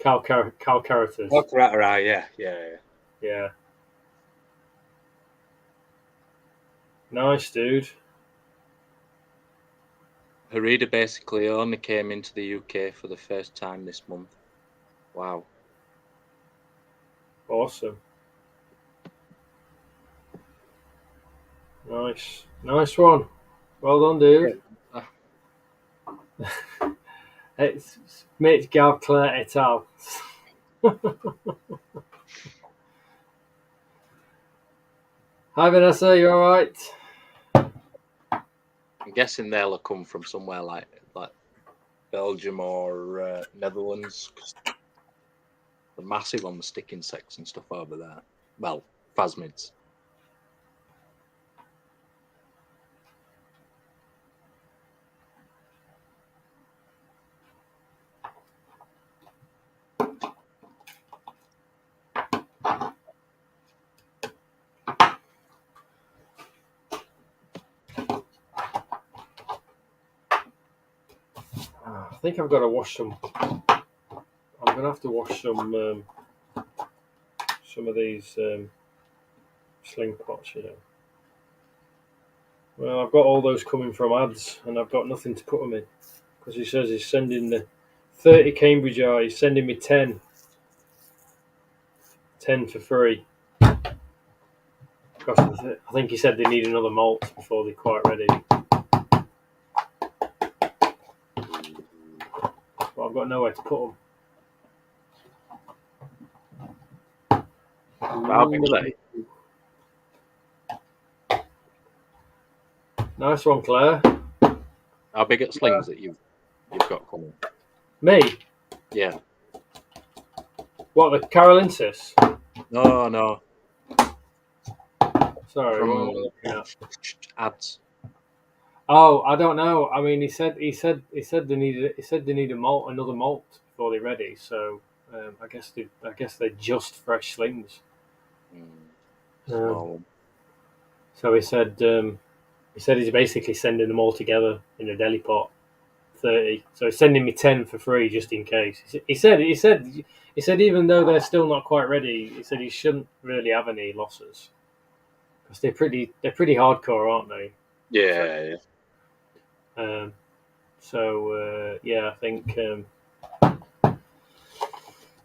Calcaritas. Calcarata, yeah. Yeah. Nice, dude. Horrida basically only came into the UK for the first time this month. Wow. Awesome. Nice one. Well done, dude. It's Mitch Gavclair et al. Hi Vanessa, you alright? I'm guessing they'll have come from somewhere like Belgium or Netherlands. 'Cause they're massive on the stick insects and stuff over there. Well, phasmids. I think I've got to wash some. I'm I'm gonna have to wash some of these sling pots, you know. Well, I've got all those coming from ads, and I've got nothing to put them in because he says he's sending the 30 Cambridge eye. He's sending me 10 for free. Because I think he said they need another malt before they're quite ready. But I've got nowhere to put them. How big are they? Nice one, Claire. How big at slings that you've got coming? Me? Yeah. What, the Carolensis? No. Sorry, From what am I looking at? Ads. Oh, I don't know. I mean, he said they need another malt before they're ready. So I guess they're just fresh slings. Small one. So he said he's basically sending them all together in a deli pot, 30. So he's sending me 10 for free just in case. He said even though they're still not quite ready, he said he shouldn't really have any losses because they're pretty hardcore, aren't they? Yeah. Yeah, I think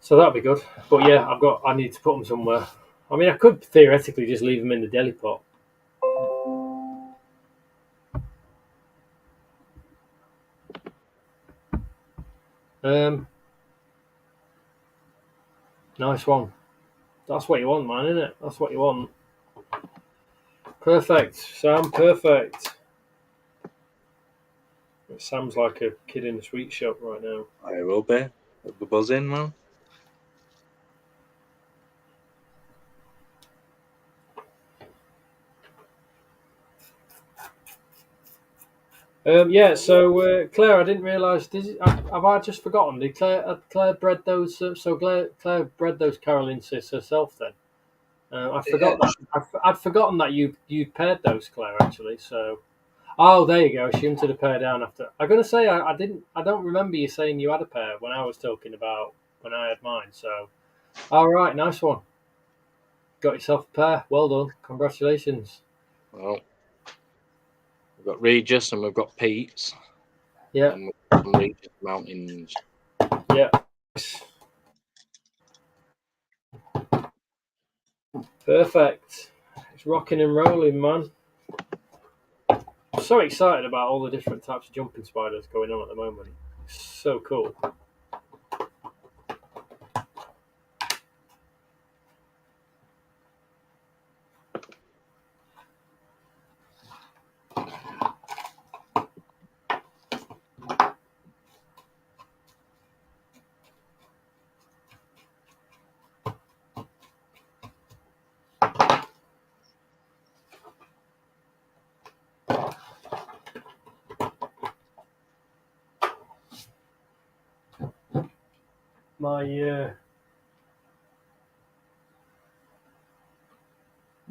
so that'd be good. But yeah, I need to put them somewhere. I mean, I could theoretically just leave them in the deli pot. Nice one. That's what you want, man, isn't it? That's what you want. Perfect, Sam. Perfect. It sounds like a kid in a sweet shop right now. I will be. I'll be buzzing, man. Yeah. So Claire, I didn't realise. Have I just forgotten? Did Claire bred those? Claire bred those Carolensis herself then. I forgot that. I'd forgotten that you paired those, Claire. Actually, so. Oh, there you go. She hunted a pair down after. I'm gonna say I didn't. I don't remember you saying you had a pair when I was talking about when I had mine. So, all right, nice one. Got yourself a pair. Well done. Congratulations. Well, we've got Regis and we've got Pete's. Yeah. And we've got some Regis Mountains. Yeah. Perfect. It's rocking and rolling, man. I'm so excited about all the different types of jumping spiders going on at the moment. It's so cool.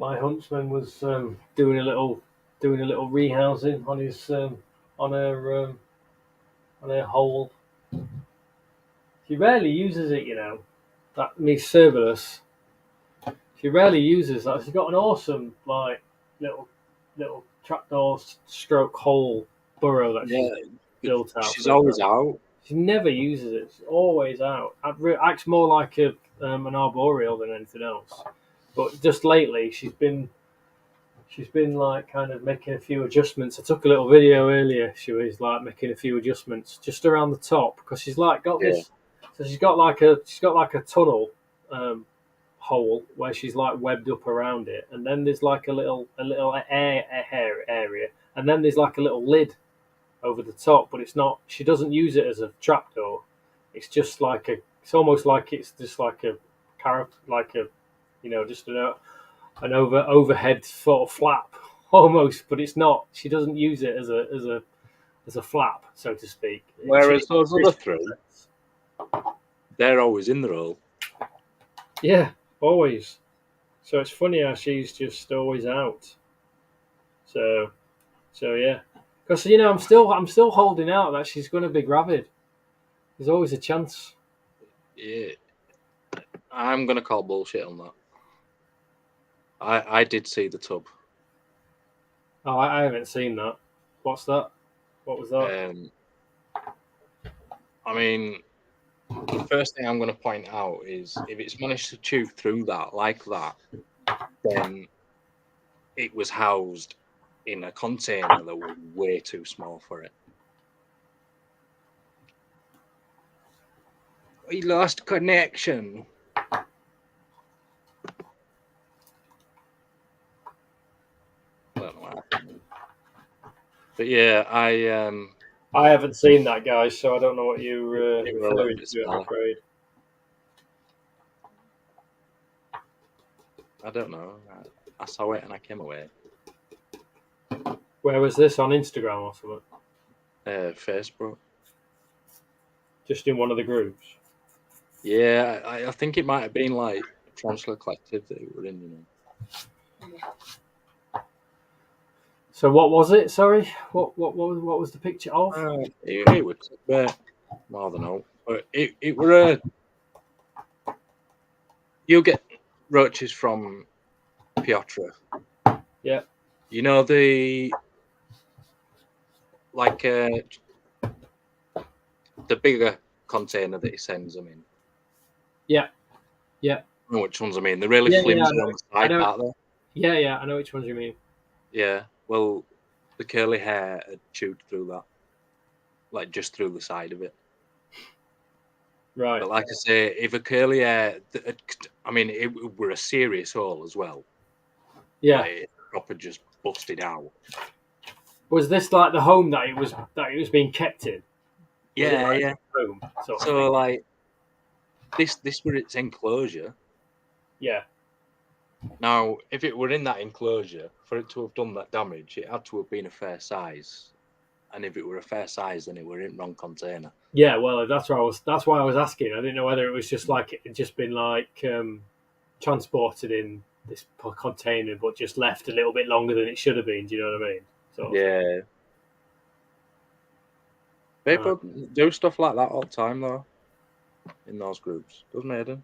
My huntsman was doing a little rehousing on his on her hole. She rarely uses it, you know. That Miss Cerberus. She rarely uses that. She's got an awesome little trapdoor stroke hole burrow that she's built out. She's always out. She never uses it. She's always out. Acts more like an arboreal than anything else. But just lately, she's been like kind of making a few adjustments. I took a little video earlier. She was like making a few adjustments just around the top because she's like got this. So she's got like a tunnel hole where she's like webbed up around it, and then there's like a little air area, and then there's like a little lid over the top. But it's not. She doesn't use it as a trapdoor. It's just like it's almost like it's just like a just an overhead sort of flap almost, but it's not. She doesn't use it as a flap, so to speak. Whereas those other three, they're always in the hole. Yeah, always. So it's funny how she's just always out. So yeah, because I'm still holding out that she's going to be gravid. There's always a chance. Yeah, I'm gonna call bullshit on that. I did see the tub. Oh, I haven't seen that. What's that? What was that? I mean, the first thing I'm going to point out is if it's managed to chew through that like that, then it was housed in a container that was way too small for it. We lost connection. I don't know what happened. But yeah, I haven't seen that, guys, so I don't know what you it was a little referring bit to. I'm smaller. afraid. I don't know. I saw it and I came away. Where was this, on Instagram or something? Facebook. Just in one of the groups. Yeah, I think it might have been like Transfer Collective that you were in, you know. So what was it? Sorry, what was the picture of? It was more than all, but it were a. You'll get roaches from Piotr. Yeah. You know the the bigger container that he sends them in. Yeah. Yeah. I know which ones I mean. They're really Yeah, flimsy yeah, on the side, aren't they? Yeah, I know which ones you mean. Yeah. Well, the curly hair had chewed through that, like just through the side of it. Right. But like I say, if a curly hair, I mean, it were a serious hole as well. Yeah. Like, it proper just busted out. Was this like the home that it was being kept in? Yeah, yeah. Home, so like this were its enclosure. Yeah. Now, if it were in that enclosure, for it to have done that damage, it had to have been a fair size. And if it were a fair size, then it were in wrong container. Yeah, well, that's why I was asking. I didn't know whether it was just like it had just been like transported in this container, but just left a little bit longer than it should have been. Do you know what I mean? Yeah. People do stuff like that all the time, though, in those groups, doesn't it, Eden?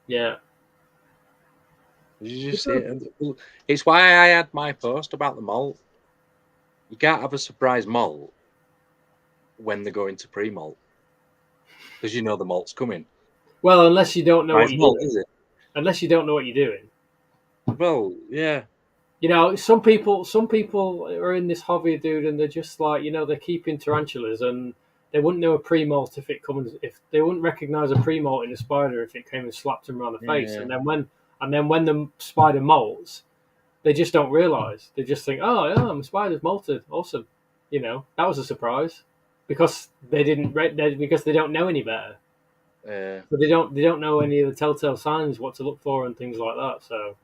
Yeah. Did you just see it? It's why I had my post about the malt. You can't have a surprise malt when they're going to pre-malt, because you know the malt's coming. Well, unless you don't know what you're malt, doing. is it? Unless you don't know what you're doing. Well, yeah. You know, some people are in this hobby, dude, and they're just like, you know, they're keeping tarantulas, and they wouldn't know a pre-molt if they wouldn't recognize a pre-molt in a spider if it came and slapped them around the face, and then when the spider molts, they just don't realize. They just think, oh yeah, my spider's molted, awesome. You know, that was a surprise because they don't know any better. So they don't know any of the telltale signs, what to look for, and things like that. So.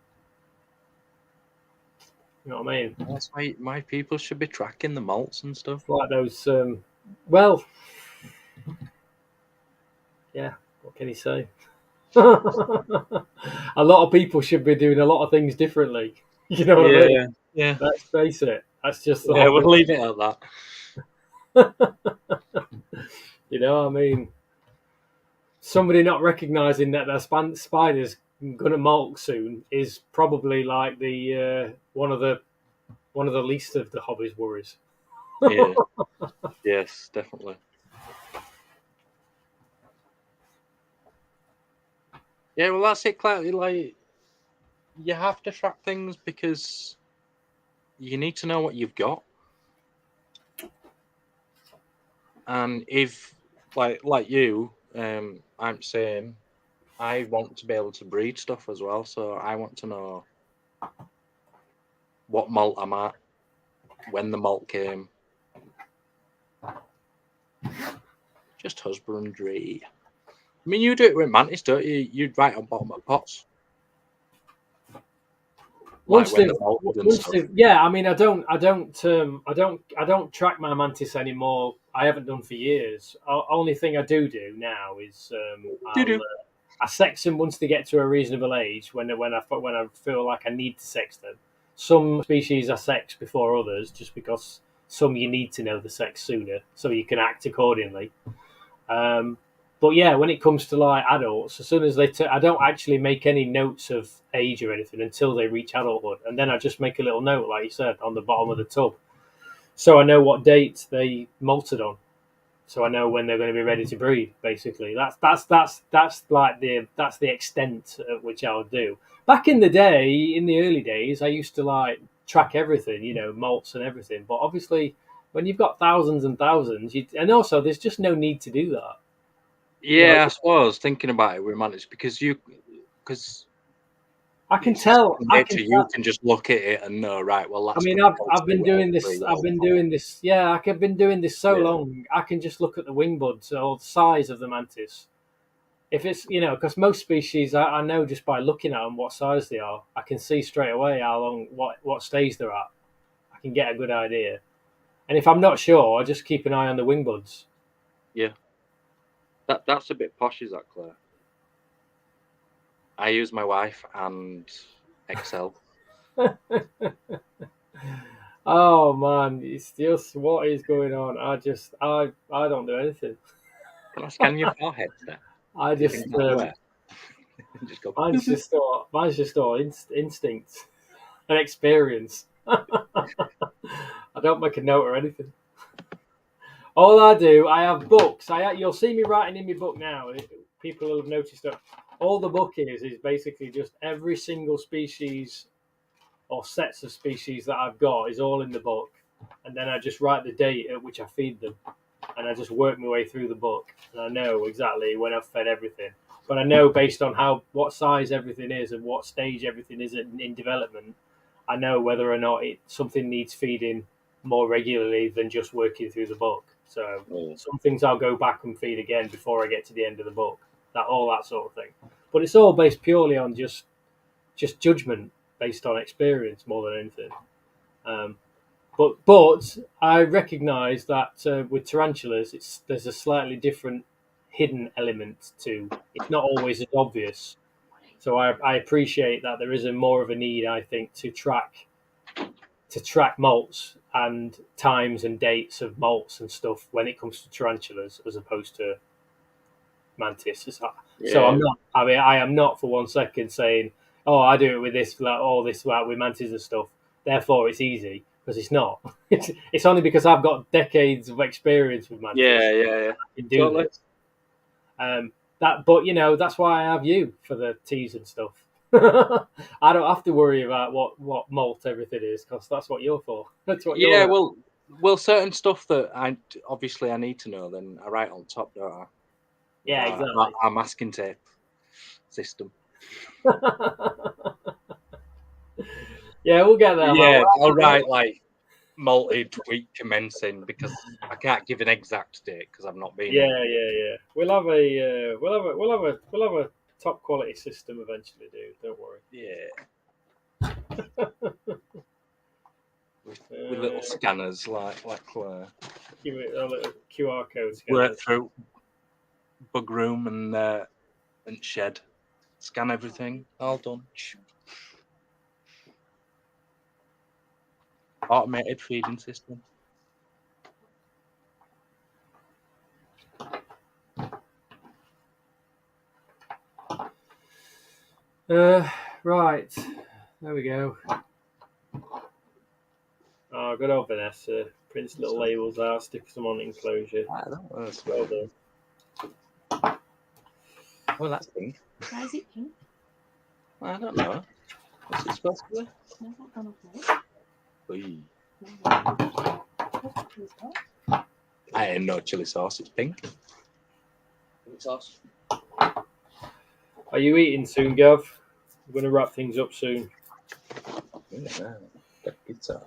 You know what I mean? That's why my people should be tracking the malts and stuff. It's like those, well, yeah, what can you say? A lot of people should be doing a lot of things differently. You know what I mean? Yeah. Let's face it. That's just the we'll leave it at that. You know, I mean, somebody not recognizing that their spider's going to molt soon is probably like the one of the least of the hobby's worries. Yeah. Yes, definitely. Yeah, well, that's it, Claire. Like, you have to track things because you need to know what you've got. And if, like you, I'm saying, I want to be able to breed stuff as well. So I want to know what malt I'm at, when the malt came. Just husbandry. I mean, you do it with mantis, don't you? You'd write on bottom of pots. Yeah, I mean, I don't track my mantis anymore. I haven't done for years. Only thing I do now is I sex them once they get to a reasonable age. When I feel like I need to sex them. Some species I sex before others, just because some you need to know the sex sooner, so you can act accordingly. But yeah, when it comes to like adults, as soon as I don't actually make any notes of age or anything until they reach adulthood, and then I just make a little note, like you said, on the bottom of the tub, so I know what date they molted on, so I know when they're going to be ready to breed. Basically, that's the extent at which I'll do. Back in the day, in the early days, I used to like track everything, malts and everything. But obviously, when you've got thousands and thousands, and also there's just no need to do that. Yeah, I suppose thinking about it, we're managed because I can tell. you can just look at it and know, right? Well, that's. I mean, I've been doing this. I've been doing this. Yeah, I've been doing this so long. I can just look at the wing buds or the size of the mantis. If it's because most species I know just by looking at them what size they are. I can see straight away how long, what stage they're at. I can get a good idea. And if I'm not sure, I just keep an eye on the wing buds. Yeah, that's a bit posh, is that, Claire? I use my wife and Excel. Oh man, it's just what is going on. I don't do anything. Can I scan your forehead then? I just just go. mine's just all instinct and experience. I don't make a note or anything. All I do, I have books. You'll see me writing in my book now. People will have noticed that all the book is basically just every single species or sets of species that I've got is all in the book, and then I just write the date at which I feed them, and I just work my way through the book, and I know exactly when I've fed everything. But I know based on what size everything is and what stage everything is in development, I know whether or not something needs feeding more regularly than just working through the book. So some things I'll go back and feed again before I get to the end of the book. All that sort of thing. But it's all based purely on just judgment based on experience more than anything. But I recognise that with tarantulas, there's a slightly different hidden element to. It's not always as obvious. So I appreciate that there is more of a need, I think, to track molts and times and dates of molts and stuff when it comes to tarantulas as opposed to mantis. So I'm not. I mean, I am not for 1 second saying, "Oh, I do it with this, like all this, like with mantis and stuff. Therefore, it's easy." Because it's not. It's only because I've got decades of experience with mantis. Yeah. I can do this. But that's why I have you for the teas and stuff. I don't have to worry about what molt everything is because that's what you're for. That's what you're. Yeah, well, certain stuff that I need to know, then I write on top, don't I? Yeah, exactly. Our masking tape system. Yeah, we'll get there. Yeah, I'll write like malted week commencing because I can't give an exact date because I've not been. Yeah. We'll have a top quality system eventually, dude. Don't worry. Yeah. with little scanners like Claire. Give it a little QR code scanner. Work through bug room and shed. Scan everything. All done. Automated feeding system. Right. There we go. Oh, good old Vanessa. Print little labels out, stick some on enclosure. Well done. Well, that's pink. Why is it pink? I don't know. What's it supposed to be? Smells like Donald Trump. I ain't no chili sauce. It's pink. Chili sauce. Are you eating soon, Gav? We're going to wrap things up soon. Yeah, the pizza.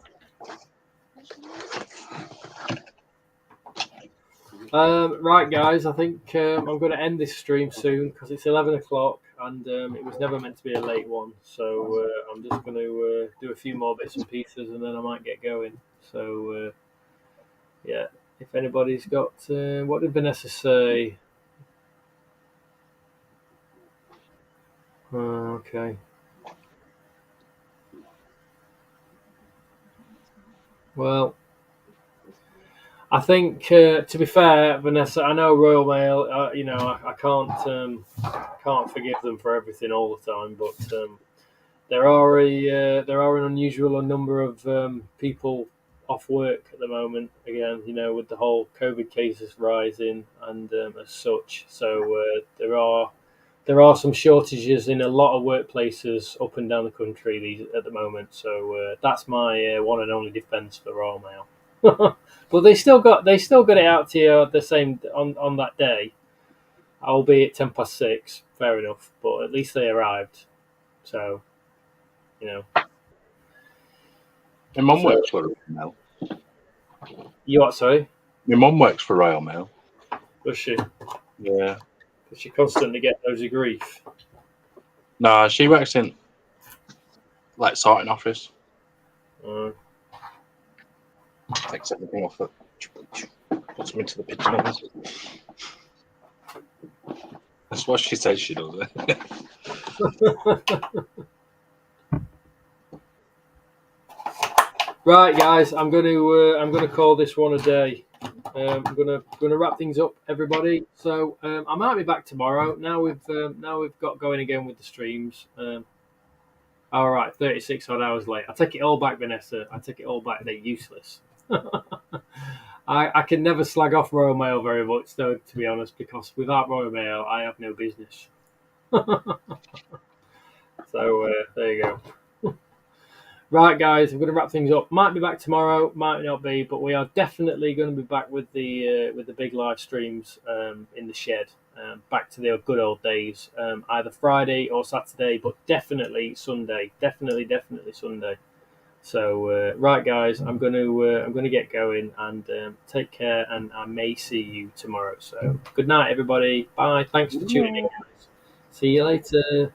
Right, guys. I think I'm going to end this stream soon because it's 11 o'clock and it was never meant to be a late one. So I'm just going to do a few more bits and pieces and then I might get going. So, yeah. If anybody's got... what did Vanessa say? Okay. Well, I think, to be fair, Vanessa, I know Royal Mail. I can't forgive them for everything all the time, but there are an unusual number of people off work at the moment. Again, with the whole COVID cases rising and as such, so there are some shortages in a lot of workplaces up and down the country at the moment. So that's my one and only defence for Royal Mail. But they still got it out to you the same on that day, albeit 6:10. Fair enough, but at least they arrived. So, My mum works for Royal Mail. You what? Sorry. My mum works for Royal Mail. Does she? Yeah. Does she constantly get loads of grief? No, she works in like sorting office. Takes everything off it. Puts them into the pigeonholes. That's what she says she does. Right, guys, I'm gonna call this one a day. I'm gonna wrap things up, everybody. So I might be back tomorrow. Now we've got going again with the streams. All right, 36 odd hours late. I take it all back, Vanessa. I take it all back. They're useless. I can never slag off Royal Mail very much, though, to be honest, because without Royal Mail, I have no business. So there you go. Right, guys, I'm going to wrap things up. Might be back tomorrow, might not be, but we are definitely going to be back with the big live streams in the shed. Back to the good old days, either Friday or Saturday, but definitely Sunday. Definitely Sunday. So, right, guys, I'm going to get going and take care, and I may see you tomorrow. So, good night, everybody. Bye. Thanks for tuning in, guys. See you later.